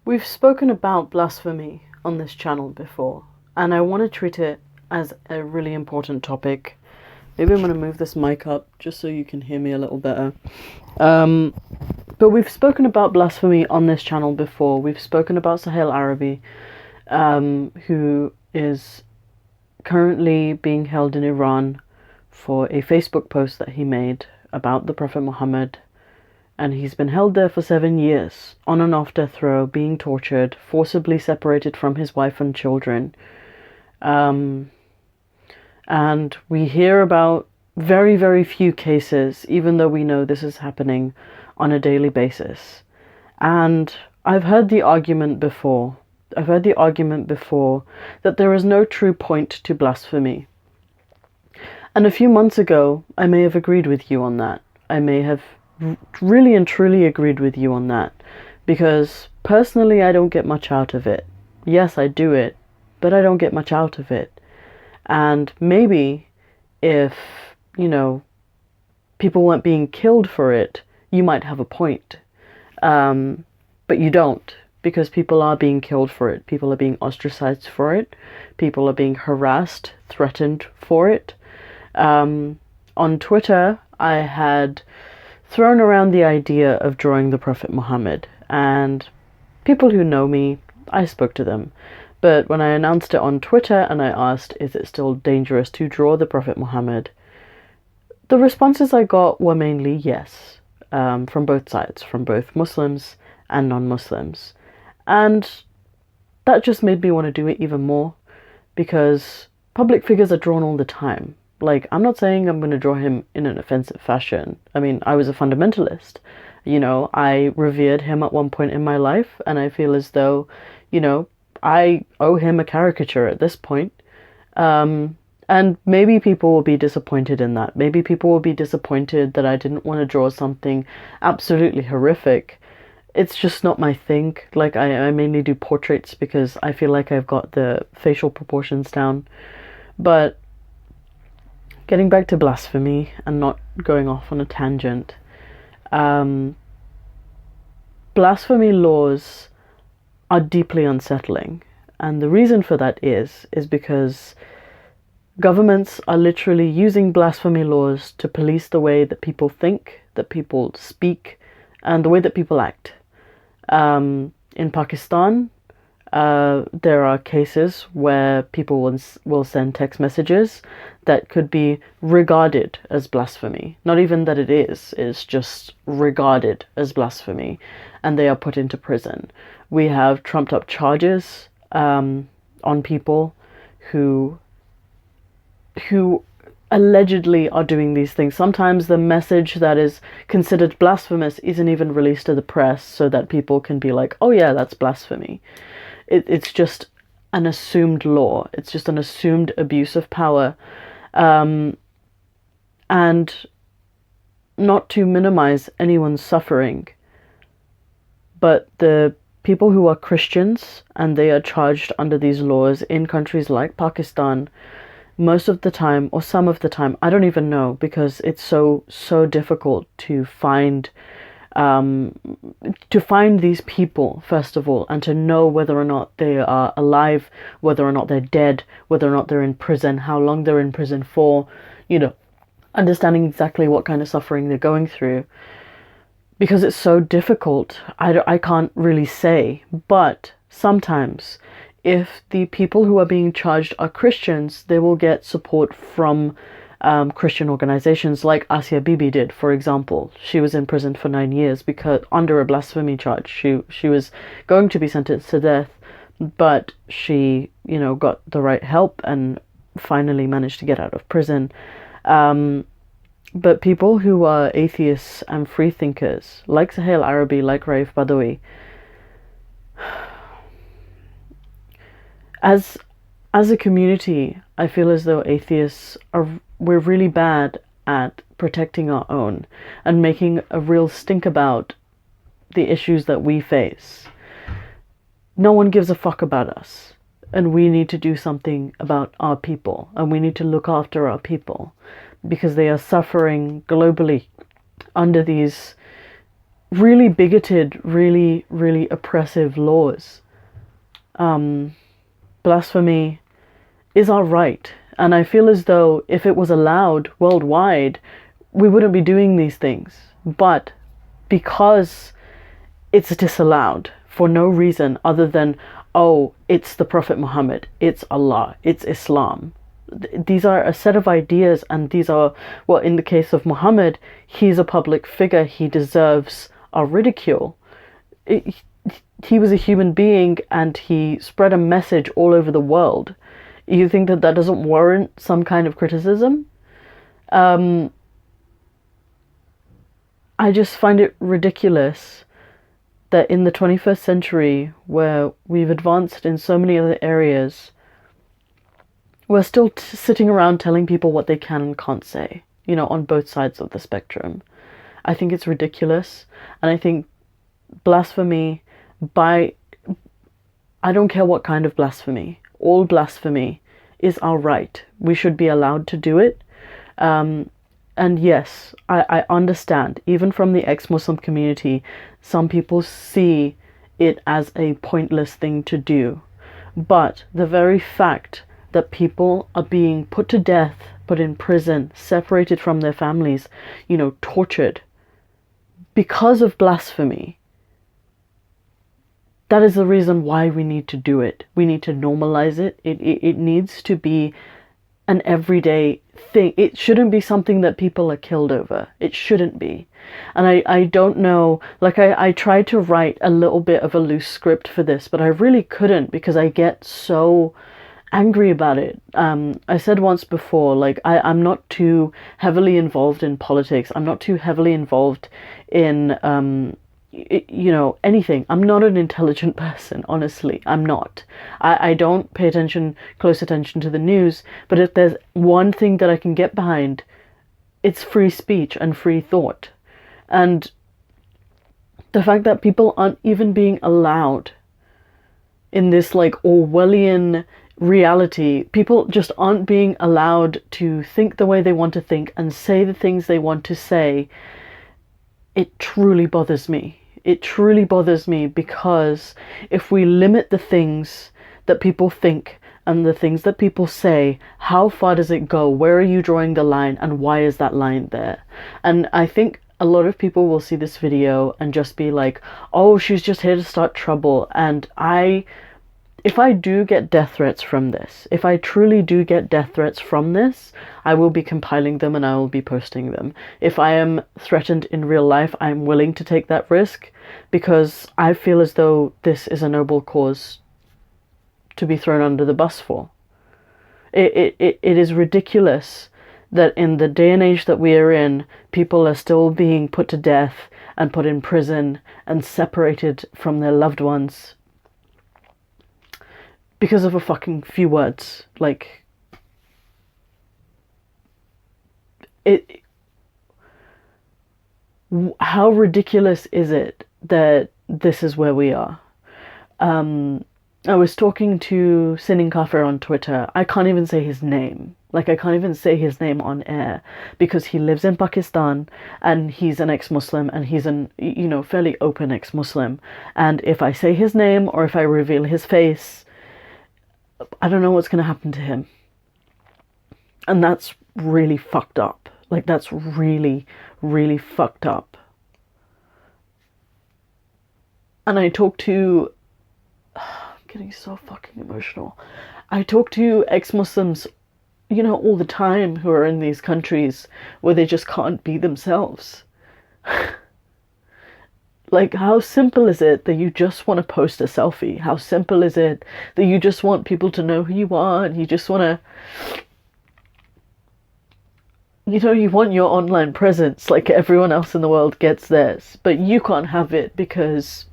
We've spoken about blasphemy on this channel before, and I want to treat it as a really important topic. Maybe I'm going to move this mic up just so you can hear me a little better. But we've spoken about blasphemy on this channel before. We've spoken about Soheil Arabi, who is currently being held in Iran for a Facebook post that he made about the Prophet Muhammad. And he's been held there for 7 years, on and off death row, being tortured, forcibly separated from his wife and children. And we hear about very, very few cases, even though we know this is happening on a daily basis. And I've heard the argument before. That there is no true point to blasphemy. And a few months ago, I may have agreed with you on that. I may have really and truly agreed with you on that, because personally I don't get much out of it. Yes, I do it, but I don't get much out of it. And maybe if, people weren't being killed for it, you might have a point. But you don't, because people are being killed for it. People are being ostracized for it. People are being harassed, threatened for it. On Twitter, I had thrown around the idea of drawing the Prophet Muhammad, and people who know me, I spoke to them. But when I announced it on Twitter and I asked, is it still dangerous to draw the Prophet Muhammad? The responses I got were mainly yes, from both sides, from both Muslims and non-Muslims. And that just made me want to do it even more, because public figures are drawn all the time. Like, I'm not saying I'm going to draw him in an offensive fashion. I mean, I was a fundamentalist. I revered him at one point in my life, and I feel as though, I owe him a caricature at this point. And maybe people will be disappointed in that. Maybe people will be disappointed that I didn't want to draw something absolutely horrific. It's just not my thing. Like, I mainly do portraits because I feel like I've got the facial proportions down. But getting back to blasphemy and not going off on a tangent, blasphemy laws are deeply unsettling. And the reason for that is because governments are literally using blasphemy laws to police the way that people think, that people speak, and the way that people act. In Pakistan, there are cases where people will send text messages that could be regarded as blasphemy. Not even that it's just regarded as blasphemy, and they are put into prison. We have trumped up charges on people who allegedly are doing these things. Sometimes the message that is considered blasphemous isn't even released to the press so that people can be like, oh yeah, that's blasphemy. It's just an assumed law. It's just an assumed abuse of power. And not to minimize anyone's suffering, but the people who are Christians and they are charged under these laws in countries like Pakistan, most of the time, or some of the time, I don't even know, because it's so difficult to find these people, first of all, and to know whether or not they are alive, whether or not they're dead, whether or not they're in prison, how long they're in prison for, understanding exactly what kind of suffering they're going through. Because it's so difficult, I can't really say. But sometimes, if the people who are being charged are Christians, they will get support from Christian organizations, like Asia Bibi did, for example. She was in prison for 9 years because under a blasphemy charge. She was going to be sentenced to death, but she, got the right help and finally managed to get out of prison. But people who are atheists and free thinkers, like Soheil Arabi, like Raif Badawi, as a community, I feel as though we're really bad at protecting our own and making a real stink about the issues that we face. No one gives a fuck about us, and we need to do something about our people, and we need to look after our people, because they are suffering globally under these really bigoted, really, really oppressive laws. Blasphemy is our right. And I feel as though if it was allowed worldwide, we wouldn't be doing these things. But because it's disallowed for no reason other than, oh, it's the Prophet Muhammad, it's Allah, it's Islam. These are a set of ideas, and these are, well, in the case of Muhammad, he's a public figure, he deserves our ridicule. He was a human being and he spread a message all over the world. You think that that doesn't warrant some kind of criticism? I just find it ridiculous that in the 21st century, where we've advanced in so many other areas, we're still sitting around telling people what they can and can't say, you know, on both sides of the spectrum. I think it's ridiculous, and I think blasphemy I don't care what kind of blasphemy, all blasphemy is our right. We should be allowed to do it. And yes, I understand, even from the ex-Muslim community, some people see it as a pointless thing to do. But the very fact that people are being put to death, put in prison, separated from their families, you know, tortured because of blasphemy, that is the reason why we need to do it. We need to normalize it. It needs to be an everyday thing. It shouldn't be something that people are killed over. It shouldn't be. And I don't know, like I tried to write a little bit of a loose script for this, but I really couldn't because I get so angry about it. I said once before, like I'm not too heavily involved in politics. I'm not too heavily involved in you know, anything. I'm not an intelligent person, honestly. I'm not. I don't pay close attention to the news, but if there's one thing that I can get behind, it's free speech and free thought. And the fact that people aren't even being allowed in this like Orwellian reality, people just aren't being allowed to think the way they want to think and say the things they want to say, it truly bothers me. It truly bothers me, because if we limit the things that people think and the things that people say, how far does it go? Where are you drawing the line, and why is that line there? And I think a lot of people will see this video and just be like, oh, she's just here to start trouble. And if I do get death threats from this, if I truly do get death threats from this, I will be compiling them and I will be posting them. If I am threatened in real life, I'm willing to take that risk, because I feel as though this is a noble cause to be thrown under the bus for. It is ridiculous that in the day and age that we are in, people are still being put to death and put in prison and separated from their loved ones because of a fucking few words. Like, how ridiculous is it that this is where we are? I was talking to Sinin Kafir on Twitter. I can't even say his name. Like, I can't even say his name on air, because he lives in Pakistan and he's an ex-Muslim, and he's an, you know, fairly open ex-Muslim. And if I say his name or if I reveal his face, I don't know what's going to happen to him. And that's really fucked up. Like, that's really, really fucked up. And I talk to... I'm getting so fucking emotional. I talk to ex-Muslims, you know, all the time, who are in these countries where they just can't be themselves. Like, how simple is it that you just want to post a selfie? How simple is it that you just want people to know who you are, and you just want to, you know, you want your online presence like everyone else in the world gets theirs, but you can't have it because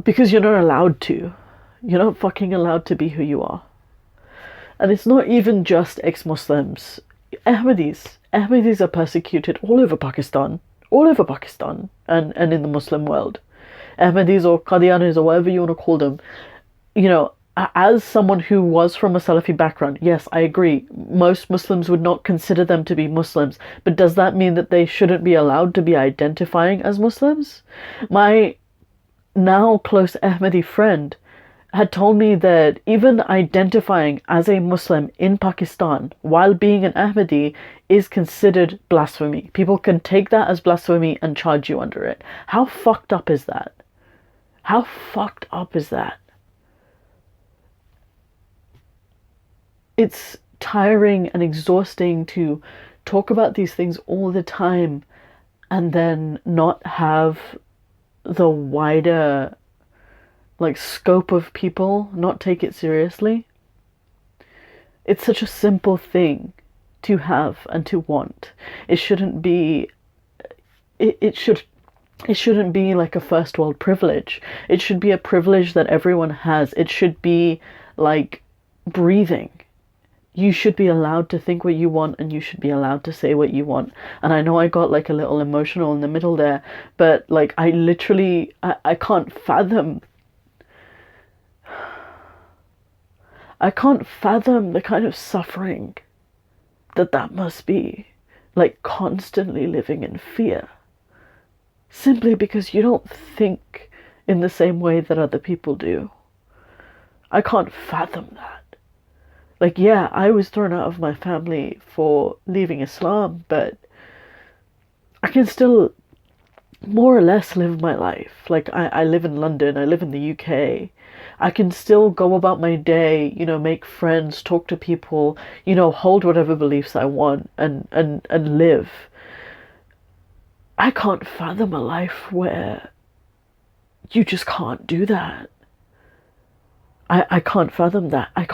you're not allowed to. You're not fucking allowed to be who you are. And it's not even just ex-Muslims. Ahmadis are persecuted all over Pakistan. And in the Muslim world. Ahmadis or Qadianis or whatever you want to call them. You know, as someone who was from a Salafi background, yes, I agree. Most Muslims would not consider them to be Muslims, but does that mean that they shouldn't be allowed to be identifying as Muslims? My now close Ahmadi friend had told me that even identifying as a Muslim in Pakistan while being an Ahmadi is considered blasphemy. People can take that as blasphemy and charge you under it. How fucked up is that? How fucked up is that? It's tiring and exhausting to talk about these things all the time and then not have the wider scope of people not take it seriously. It's such a simple thing to have and to want. It shouldn't be it shouldn't be like a first world privilege. It should be a privilege that everyone has. It should be like breathing. You should be allowed to think what you want, and you should be allowed to say what you want. And I know I got like a little emotional in the middle there, but like I literally I can't fathom the kind of suffering that must be, like constantly living in fear simply because you don't think in the same way that other people do. I can't fathom that. Like, yeah, I was thrown out of my family for leaving Islam, but I can still more or less live my life. Like, I live in London, I live in the UK. I can still go about my day, make friends, talk to people, hold whatever beliefs I want and live. I can't fathom a life where you just can't do that. I can't fathom that. I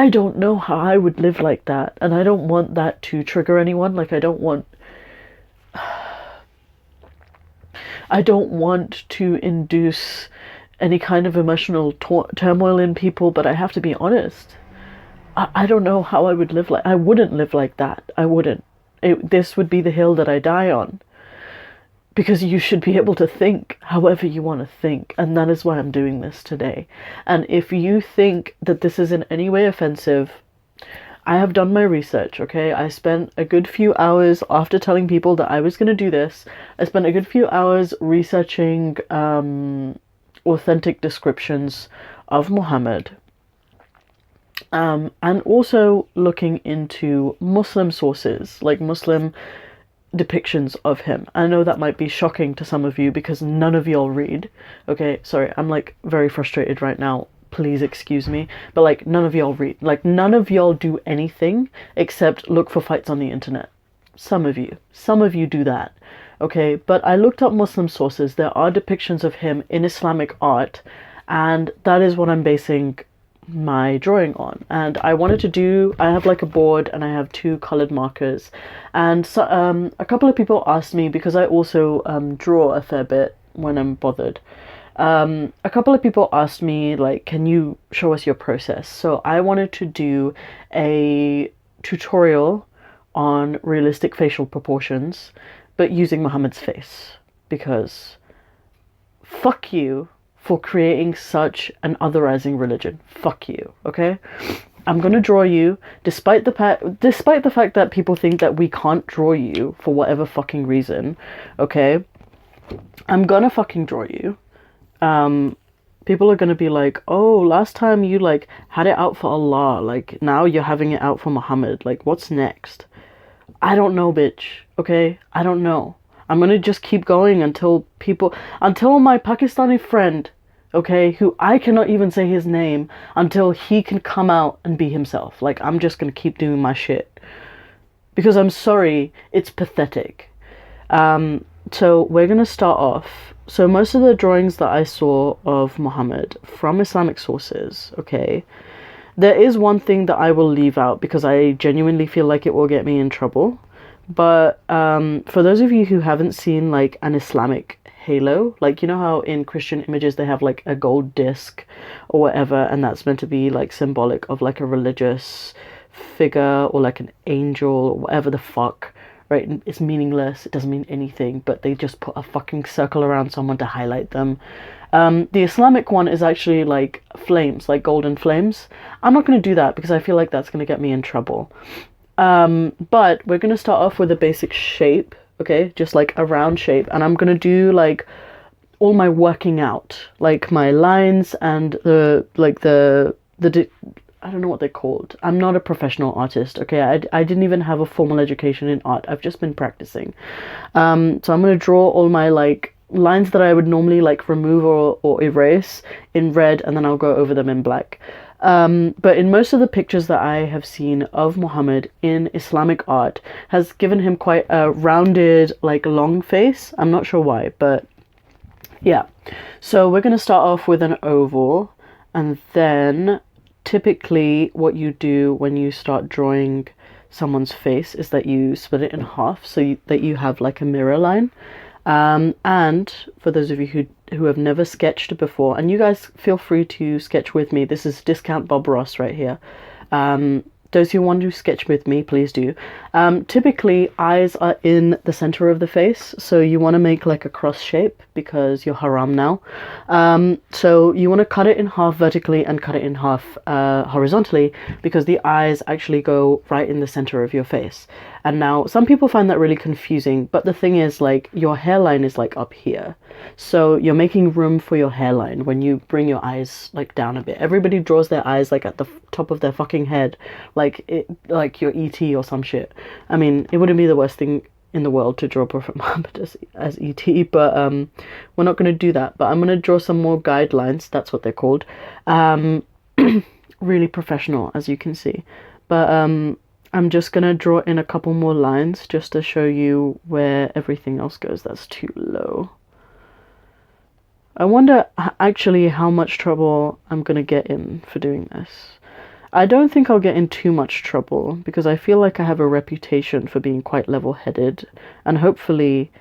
don't know how I would live like that, and I don't want that to trigger anyone. Like, I don't want to induce any kind of emotional turmoil in people, but I have to be honest. I don't know how I would live like. I wouldn't live like that. I wouldn't. This would be the hill that I die on. Because you should be able to think however you want to think, and that is why I'm doing this today. And if you think that this is in any way offensive, I have done my research, okay? I spent a good few hours after telling people that I was going to do this. I spent a good few hours researching authentic descriptions of Muhammad. And also looking into Muslim sources, like Muslim depictions of him. I know that might be shocking to some of you because none of y'all read. Okay, sorry, I'm like very frustrated right now. Please excuse me. But like none of y'all read. Like none of y'all do anything except look for fights on the internet. Some of you do that. Okay, but I looked up Muslim sources. There are depictions of him in Islamic art, and that is what I'm basing my drawing on. And I have like a board and I have 2 colored markers, and so a couple of people asked me, because I also draw a fair bit when I'm bothered, a couple of people asked me like, can you show us your process? So I wanted to do a tutorial on realistic facial proportions but using Muhammad's face, because fuck you for creating such an otherizing religion. Fuck you, okay? I'm gonna draw you, despite the fact that people think that we can't draw you for whatever fucking reason, okay? I'm gonna fucking draw you. People are gonna be like, oh, last time you like had it out for Allah, like now you're having it out for Muhammad. Like, what's next? I don't know, bitch, okay? I don't know. I'm gonna just keep going until my Pakistani friend, okay, who I cannot even say his name, until he can come out and be himself. Like, I'm just gonna keep doing my shit. Because I'm sorry, it's pathetic. So we're gonna start off. So most of the drawings that I saw of Muhammad from Islamic sources, okay, there is one thing that I will leave out because I genuinely feel like it will get me in trouble. But for those of you who haven't seen like an Islamic halo, like, you know how in Christian images they have like a gold disc or whatever, and that's meant to be like symbolic of like a religious figure or like an angel or whatever the fuck, right? It's meaningless, it doesn't mean anything, but they just put a fucking circle around someone to highlight them. The Islamic one is actually like flames, like golden flames. I'm not going to do that because I feel like that's going to get me in trouble. But we're going to start off with a basic shape, okay? Just like a round shape. And I'm going to do like all my working out, like my lines and I don't know what they're called. I'm not a professional artist, okay? I didn't even have a formal education in art. I've just been practicing. So I'm going to draw all my like lines that I would normally like remove or erase in red, and then I'll go over them in black. But in most of the pictures that I have seen of Muhammad in Islamic art has given him quite a rounded, like long face. I'm not sure why, but yeah. So we're going to start off with an oval, and then typically what you do when you start drawing someone's face is that you split it in half so that you have like a mirror line. And for those of you who have never sketched before, and you guys feel free to sketch with me, this is discount Bob Ross right here. Those who want to sketch with me, please do. Typically, eyes are in the center of the face, so you want to make like a cross shape because you're haram now. So you want to cut it in half vertically and cut it in half horizontally because the eyes actually go right in the center of your face. And now some people find that really confusing, but the thing is, like, your hairline is like up here. So you're making room for your hairline when you bring your eyes like down a bit. Everybody draws their eyes like at the top of their fucking head, like you're E.T. or some shit. I mean, it wouldn't be the worst thing in the world to draw Prophet Muhammad as E.T., but we're not going to do that. But I'm going to draw some more guidelines, that's what they're called. Really professional, as you can see. But I'm just going to draw in a couple more lines just to show you where everything else goes. That's too low. I wonder actually how much trouble I'm going to get in for doing this. I don't think I'll get in too much trouble because I feel like I have a reputation for being quite level-headed, and hopefully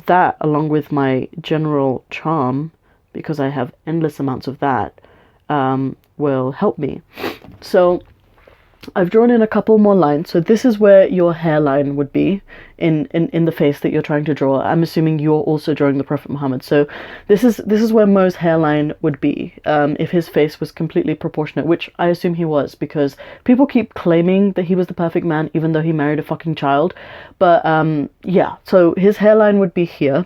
that, along with my general charm, because I have endless amounts of that, will help me. So I've drawn in a couple more lines. So this is where your hairline would be in the face that you're trying to draw. I'm assuming you're also drawing the Prophet Muhammad. So this is where Mo's hairline would be if his face was completely proportionate, which I assume he was, because people keep claiming that he was the perfect man even though he married a fucking child. But yeah, so his hairline would be here.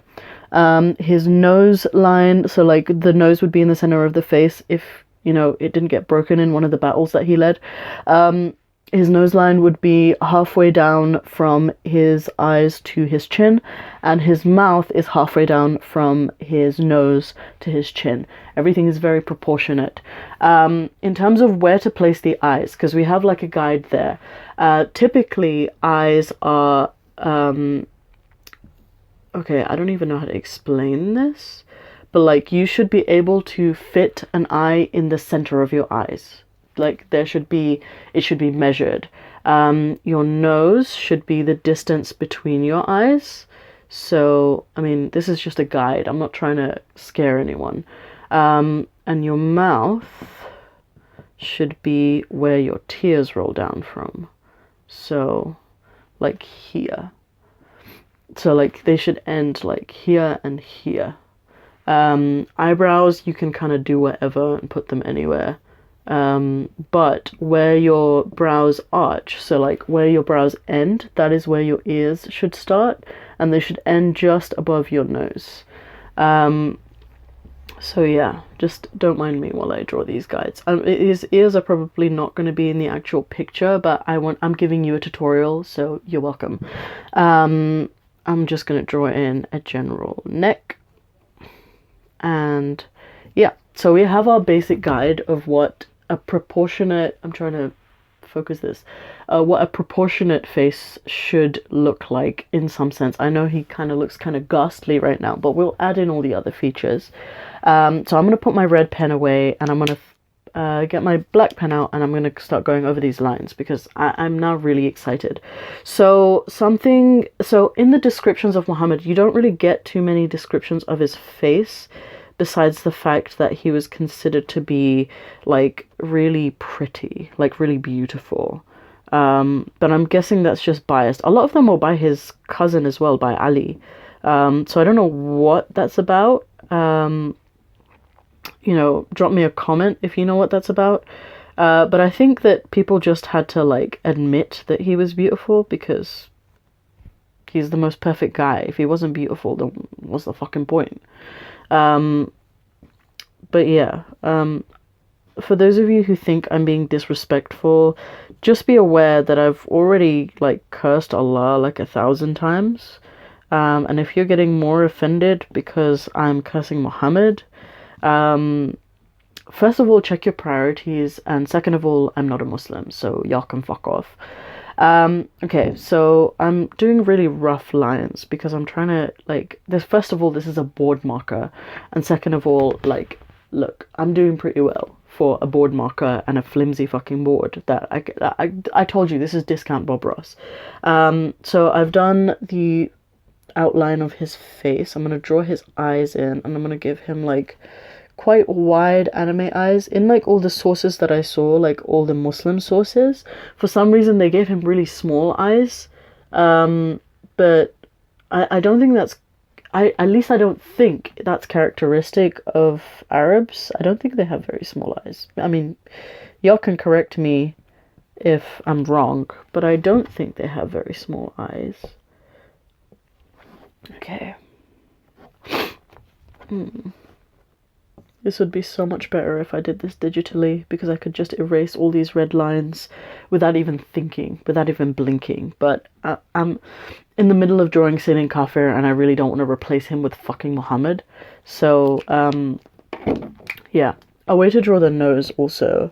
His nose line, so like the nose would be in the center of the face if, you know, it didn't get broken in one of the battles that he led. His nose line would be halfway down from his eyes to his chin, and his mouth is halfway down from his nose to his chin. Everything is very proportionate. In terms of where to place the eyes, because we have like a guide there, typically eyes are... okay, I don't even know how to explain this, but like you should be able to fit an eye in the center of your eyes. Like it should be measured. Your nose should be the distance between your eyes. So, I mean, this is just a guide. I'm not trying to scare anyone. And your mouth should be where your tears roll down from. So, like here. So, like, they should end like here and here. Eyebrows, you can kind of do whatever and put them anywhere. But where your brows arch, so like where your brows end, that is where your ears should start, and they should end just above your nose. So yeah, just don't mind me while I draw these guides. His ears are probably not going to be in the actual picture, but I'm giving you a tutorial, so you're welcome. I'm just going to draw in a general neck, and yeah, so we have our basic guide of what a proportionate, I'm trying to focus this, what a proportionate face should look like in some sense. I know he kind of looks kind of ghastly right now, but we'll add in all the other features. So I'm going to put my red pen away, and I'm going to get my black pen out, and I'm going to start going over these lines because I'm now really excited. So in the descriptions of Muhammad, you don't really get too many descriptions of his face, besides the fact that he was considered to be like really pretty, like really beautiful. But I'm guessing that's just biased. A lot of them were by his cousin as well, by Ali. So I don't know what that's about. Drop me a comment if you know what that's about. But I think that people just had to like admit that he was beautiful because he's the most perfect guy. If he wasn't beautiful, then what's the fucking point? But yeah, for those of you who think I'm being disrespectful, just be aware that I've already like cursed Allah like 1,000 times. And if you're getting more offended because I'm cursing Muhammad, first of all, check your priorities, and second of all, I'm not a Muslim, so y'all can fuck off. Okay, so I'm doing really rough lines because I'm trying to, like, this. First of all, this is a board marker, and second of all, like, look, I'm doing pretty well for a board marker and a flimsy fucking board that I told you, this is discount Bob Ross. So I've done the outline of his face. I'm gonna draw his eyes in, and I'm gonna give him, like, quite wide anime eyes. In like all the sources that I saw, like all the Muslim sources, for some reason they gave him really small eyes. But I don't think that's at least I don't think that's characteristic of Arabs. I don't think they have very small eyes. I mean, y'all can correct me if I'm wrong, but I don't think they have very small eyes. Okay. This would be so much better if I did this digitally, because I could just erase all these red lines without even thinking, without even blinking. But I'm in the middle of drawing Sin Kafir, and I really don't want to replace him with fucking Muhammad. So, yeah. A way to draw the nose also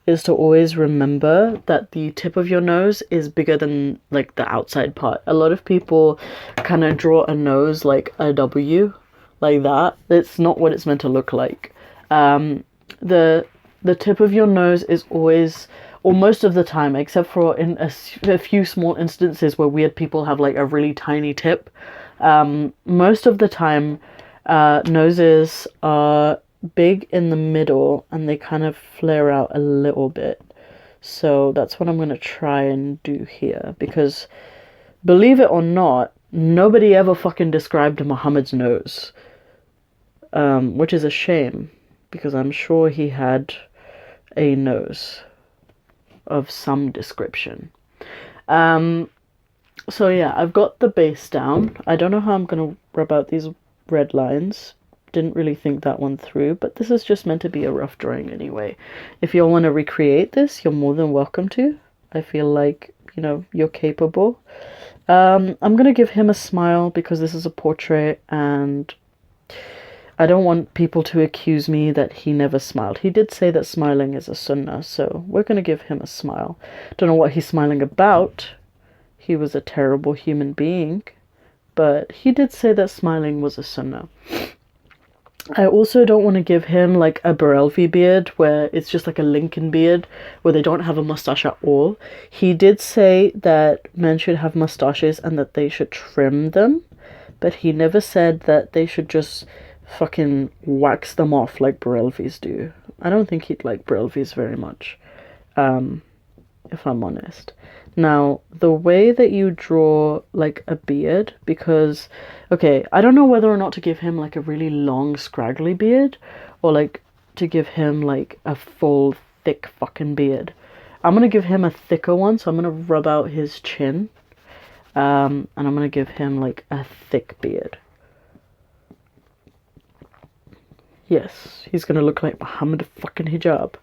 is to always remember that the tip of your nose is bigger than, like, the outside part. A lot of people kind of draw a nose like a W, like that. It's not what it's meant to look like. The tip of your nose is always, or most of the time, except for in a few small instances where weird people have like a really tiny tip, most of the time noses are big in the middle and they kind of flare out a little bit. So that's what I'm going to try and do here, because believe it or not, nobody ever fucking described Muhammad's nose. Which is a shame, because I'm sure he had a nose of some description. So yeah, I've got the base down. I don't know how I'm going to rub out these red lines. Didn't really think that one through, but this is just meant to be a rough drawing anyway. If you want to recreate this, you're more than welcome to. I feel like, you're capable. I'm going to give him a smile because this is a portrait, and I don't want people to accuse me that he never smiled. He did say that smiling is a sunnah, so we're going to give him a smile. Don't know what he's smiling about. He was a terrible human being, but he did say that smiling was a sunnah. I also don't want to give him like a Barelvi beard where it's just like a Lincoln beard where they don't have a mustache at all. He did say that men should have mustaches and that they should trim them, but he never said that they should just fucking wax them off like Barelvis do. I don't think he'd like Barelvis very much, if I'm honest. Now, the way that you draw like a beard, because, okay, I don't know whether or not to give him like a really long scraggly beard or like to give him like a full thick fucking beard. I'm gonna give him a thicker one, so I'm gonna rub out his chin, and I'm gonna give him like a thick beard. Yes, he's gonna look like Muhammad fucking Hijab.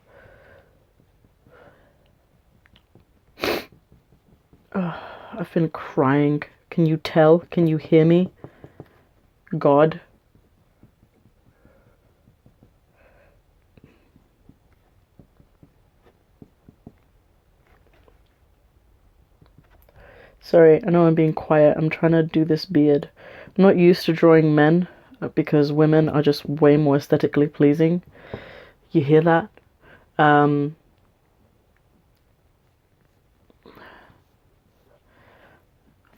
I've been crying. Can you tell? Can you hear me? God. Sorry, I know I'm being quiet. I'm trying to do this beard. I'm not used to drawing men because women are just way more aesthetically pleasing. You hear that?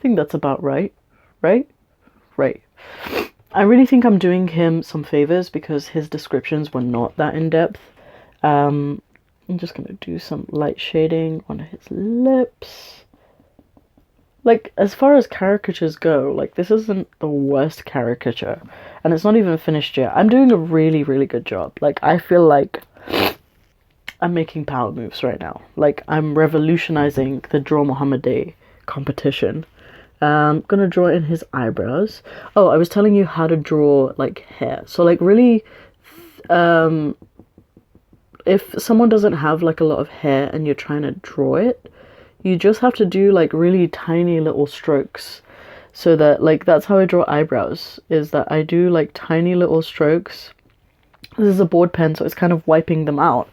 I think that's about right. Right? I really think I'm doing him some favors because his descriptions were not that in-depth. I I'm just gonna do some light shading on his lips. Like, as far as caricatures go, like, this isn't the worst caricature. And it's not even finished yet. I'm doing a really, really good job. Like, I feel like I'm making power moves right now. Like, I'm revolutionizing the Draw Muhammad Day competition. I'm gonna draw in his eyebrows. Oh, I was telling you how to draw, like, hair. So, like, really, if someone doesn't have, like, a lot of hair and you're trying to draw it, you just have to do, like, really tiny little strokes. So that, like, that's how I draw eyebrows, is that I do, like, tiny little strokes. This is a board pen, so it's kind of wiping them out.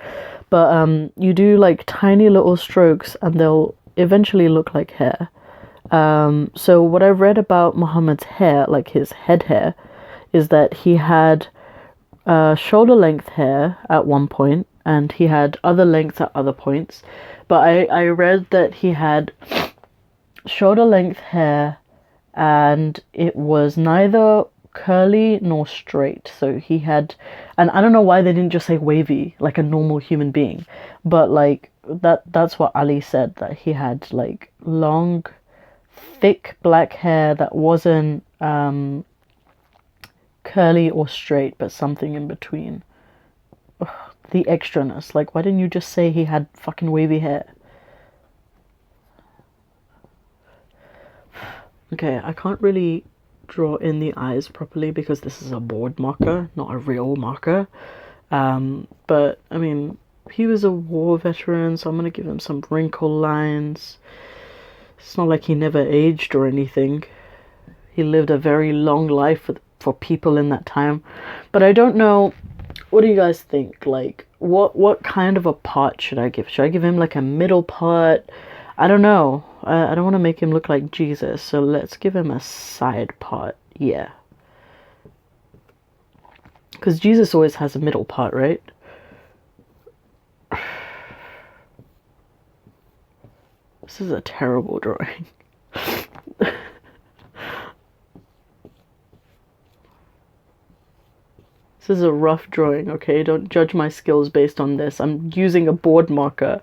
But you do, like, tiny little strokes and they'll eventually look like hair. So what I've read about Muhammad's hair, like his head hair, is that he had shoulder length hair at one point, and he had other lengths at other points. But I read that he had shoulder length hair and it was neither curly nor straight. So he had, and I don't know why they didn't just say wavy like a normal human being, but like that's what Ali said, that he had like long, thick black hair that wasn't curly or straight, but something in between. Ugh, the extraness. Like, why didn't you just say he had fucking wavy hair? Okay, I can't really draw in the eyes properly because this is a board marker, not a real marker. But, I mean, he was a war veteran, so I'm gonna give him some wrinkle lines. It's not like he never aged or anything. He lived a very long life for people in that time. But I don't know, what do you guys think? Like, what kind of a part should I give? Should I give him like a middle part? I don't know. I don't want to make him look like Jesus, so let's give him a side part. Yeah. Because Jesus always has a middle part, right? This is a terrible drawing. This is a rough drawing, okay? Don't judge my skills based on this. I'm using a board marker.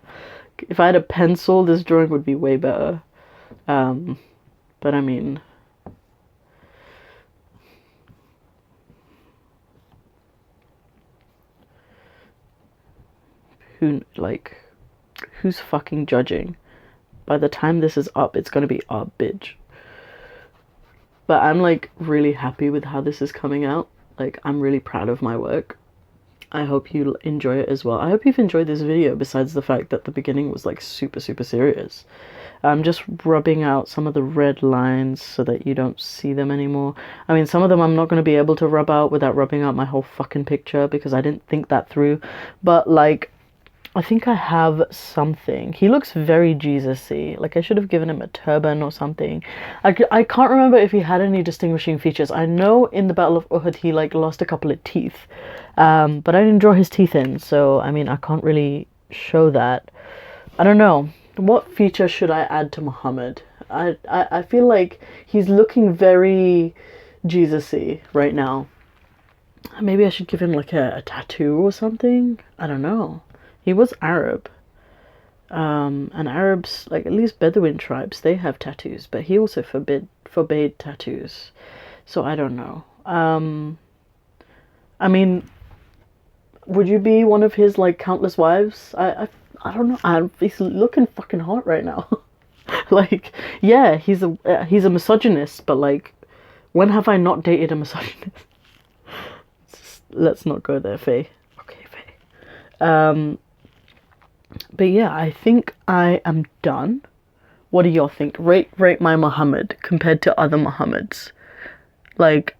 If I had a pencil, this drawing would be way better. But I mean, who's fucking judging? By the time this is up, it's gonna be up, bitch. But I'm like really happy with how this is coming out. Like, I'm really proud of my work. I hope you enjoy it as well. I hope you've enjoyed this video, besides the fact that the beginning was like super serious. I'm just rubbing out some of the red lines so that you don't see them anymore. I mean, some of them I'm not going to be able to rub out without rubbing out my whole fucking picture because I didn't think that through. But like, I think I have something. He looks very Jesus-y. Like, I should have given him a turban or something. I can't remember if he had any distinguishing features. I know in the Battle of Uhud he like lost a couple of teeth. But I didn't draw his teeth in, so I mean, I can't really show that. I don't know. What feature should I add to Muhammad? I feel like he's looking very Jesus-y right now. Maybe I should give him like a tattoo or something? I don't know. He was Arab. And Arabs, like at least Bedouin tribes, they have tattoos, but he also forbade tattoos. So I don't know. I mean, would you be one of his like countless wives? I don't know. He's looking fucking hot right now. Like, yeah, he's a misogynist, but like, when have I not dated a misogynist? Let's not go there, Faye. Okay, Faye. But yeah, I think I am done. What do y'all think? Rate my Muhammad compared to other Muhammads. Like,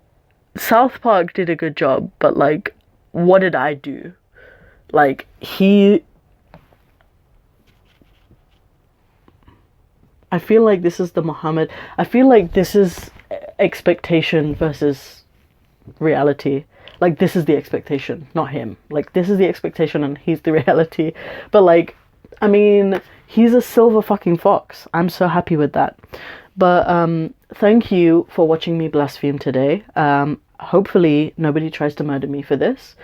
South Park did a good job, but like, what did I do? Like, I feel like this is the Muhammad. I feel like this is expectation versus reality. Like, this is the expectation, not him. Like, this is the expectation and he's the reality. But like, I mean, he's a silver fucking fox. I'm so happy with that. But thank you for watching me blaspheme today. hopefully nobody tries to murder me for this.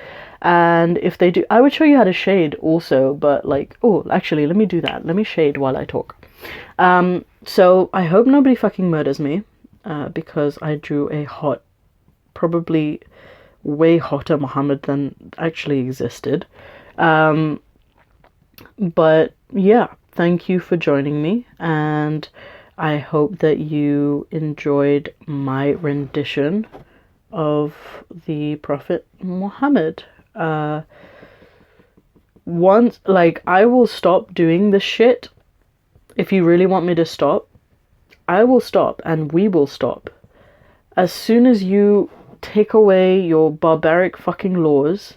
And if they do, I would show you how to shade also, but like, oh, actually, let me do that. Let me shade while I talk. So I hope nobody fucking murders me, because I drew a hot, probably way hotter Muhammad than actually existed. But yeah, thank you for joining me, and I hope that you enjoyed my rendition of the Prophet Muhammad. Once, like, I will stop doing this shit. If you really want me to stop, I will stop, and we will stop. As soon as you take away your barbaric fucking laws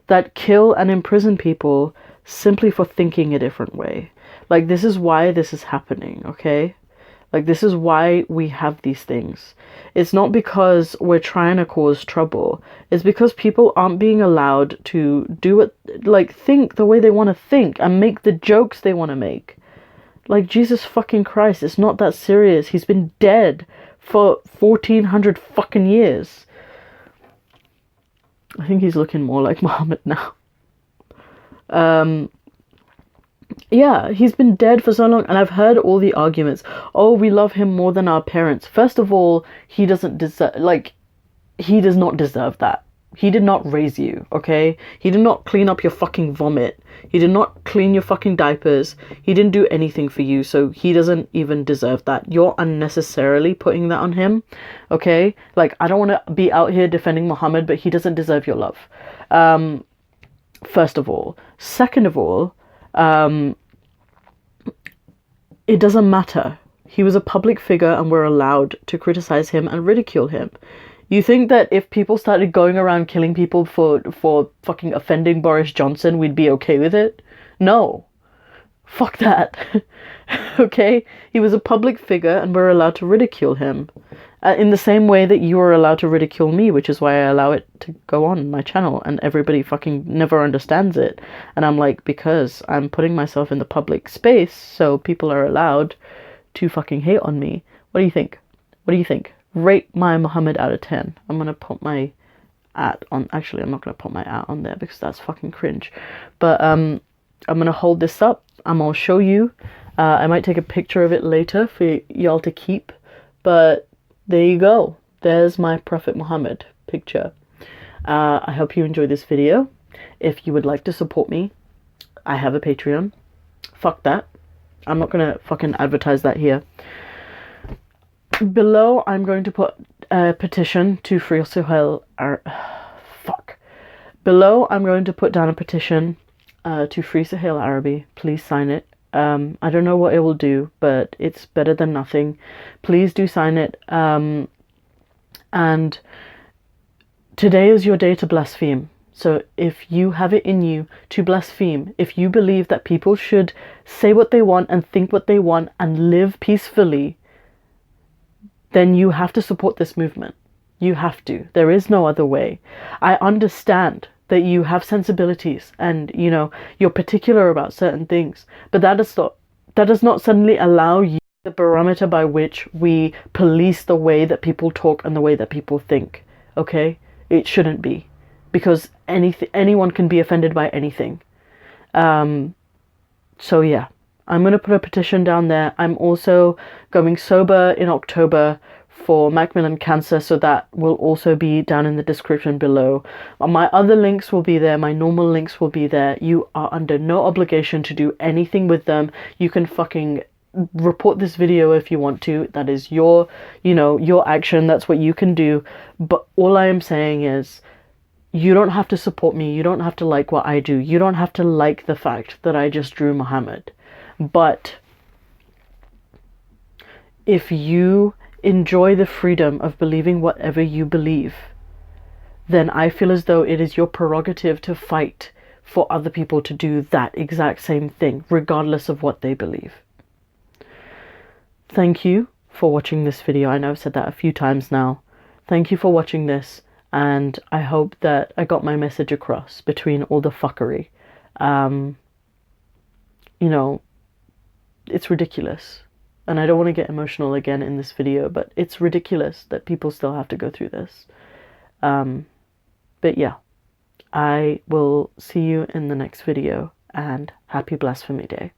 that kill and imprison people simply for thinking a different way. Like, this is why this is happening, okay? Like, this is why we have these things. It's not because we're trying to cause trouble. It's because people aren't being allowed to do it, like, think the way they want to think and make the jokes they want to make. Like, Jesus fucking Christ, it's not that serious. He's been dead for 1400 fucking years. I think he's looking more like Muhammad now. Yeah, he's been dead for so long, and I've heard all the arguments. Oh, we love him more than our parents. First of all, he doesn't deserve, like, he does not deserve that. He did not raise you, okay? He did not clean up your fucking vomit. He did not clean your fucking diapers. He didn't do anything for you, so he doesn't even deserve that. You're unnecessarily putting that on him, okay? Like, I don't want to be out here defending Muhammad, but he doesn't deserve your love. First of all. Second of all, it doesn't matter. He was a public figure, and we're allowed to criticize him and ridicule him. You think that if people started going around killing people for fucking offending Boris Johnson, we'd be okay with it? No. Fuck that. Okay? He was a public figure, and we're allowed to ridicule him. In the same way that you are allowed to ridicule me, which is why I allow it to go on my channel, and everybody fucking never understands it. And I'm like, because I'm putting myself in the public space, so people are allowed to fucking hate on me. What do you think? What do you think? Rate my Muhammad out of 10. I'm gonna put my at on. Actually, I'm not gonna put my at on there because that's fucking cringe. But I'm gonna hold this up. I'm gonna show you. I might take a picture of it later for y'all to keep. But there you go. There's my Prophet Muhammad picture. I hope you enjoyed this video. If you would like to support me, I have a Patreon. Fuck that. I'm not gonna fucking advertise that here. Below, I'm going to put a petition to free Soheil. Fuck. Below, I'm going to put down a petition to free Soheil Arabi. Please sign it. I don't know what it will do, but it's better than nothing. Please do sign it. And today is your day to blaspheme. So if you have it in you to blaspheme, if you believe that people should say what they want and think what they want and live peacefully, then you have to support this movement. You have to. There is no other way. I understand that you have sensibilities and, you know, you're particular about certain things, but that does not suddenly allow you the barometer by which we police the way that people talk and the way that people think. Okay? It shouldn't be, because anyone can be offended by anything. So yeah. I'm going to put a petition down there. I'm also going sober in October for Macmillan Cancer, so that will also be down in the description below. My other links will be there. My normal links will be there. You are under no obligation to do anything with them. You can fucking report this video if you want to. That is your, you know, your action. That's what you can do. But all I am saying is, you don't have to support me. You don't have to like what I do. You don't have to like the fact that I just drew Muhammad. But if you enjoy the freedom of believing whatever you believe, then I feel as though it is your prerogative to fight for other people to do that exact same thing, regardless of what they believe. Thank you for watching this video. I know I've said that a few times now. Thank you for watching this, and I hope that I got my message across between all the fuckery. You know, it's ridiculous, and I don't want to get emotional again in this video, but it's ridiculous that people still have to go through this. But yeah, I will see you in the next video, and happy Blasphemy Day.